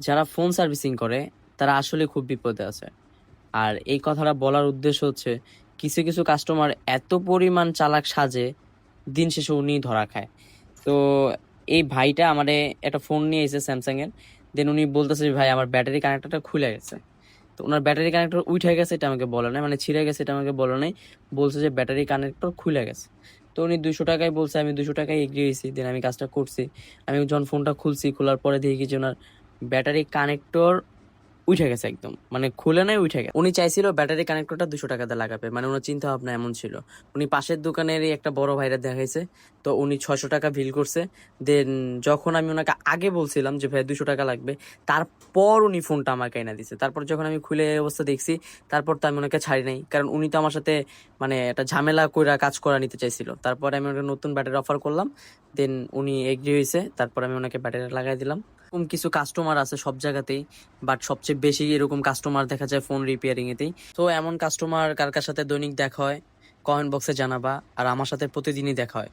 যারা phone servicing করে তারা আসলে খুব বিপদে আছে। আর এই কথাটা বলার উদ্দেশ্য হচ্ছে, কিছু কিছু কাস্টমার এত পরিমাণ চালাক সাজে, দিন শেষে উনি ধরা খায়। তো এই ভাইটা আমারে একটা ফোন নিয়ে এসেছে স্যামসাং এর। দেন উনি বলতেছে যে ভাই আমার ব্যাটারি কানেক্টরটা খুলে গেছে। তো ওনার ব্যাটারি কানেক্টর উঠে গেছে এটা আমাকে বলে নাই, মানে ছিঁড়ে গেছে এটা আমাকে বলে নাই, বলছে যে ব্যাটারি কানেক্টর খুলে গেছে। তো উনি 200 টাকায় বলছে, আমি 200 টাকায় এগ্রি হয়েছি। দেন আমি কাজটা করছি। আমি যখন ফোনটা খুলছি, খোলার পরে দেখি যে ওনার ব্যাটারি কানেক্টর উঠে গেছে একদম, মানে খুলে নাই, উঠে গেছে। উনি চাইছিল ব্যাটারি কানেক্টরটা 200 টাকাতে লাগাবে, মানে ওনার চিন্তা ভাবনা এমন ছিল। উনি পাশের দোকানেরই একটা বড় ভাইরা দেখাইছে, তো উনি 600 টাকা বিল করছে। দেন যখন আমি ওনাকে আগে বলছিলাম যে ভাই 200 টাকা লাগবে, তারপর উনি ফোনটা আমাকে এনে দিছে। তারপর যখন আমি খুলে এই অবস্থা দেখছি, তারপর তো আমি ওনাকে ছাড়ি নাই, কারণ উনি তো আমার সাথে মানে একটা ঝামেলা কইরা কাজ করা নিতে চাইছিল। তারপরে আমি ওনাকে নতুন ব্যাটারি অফার করলাম। দেন উনি এগ্রি হয়েছে, তারপর আমি ওনাকে ব্যাটারি লাগাই দিলাম। এরকম কিছু কাস্টমার আছে সব জায়গাতেই, বাট সবচেয়ে বেশি এরকম কাস্টমার দেখা যায় ফোন রিপেয়ারিং এতেই। তো এমন কাস্টমার কার কার সাথে দৈনিক দেখা হয়, কমেন্ট বক্সে জানাবা। আর আমার সাথে প্রতিদিনই দেখা হয়।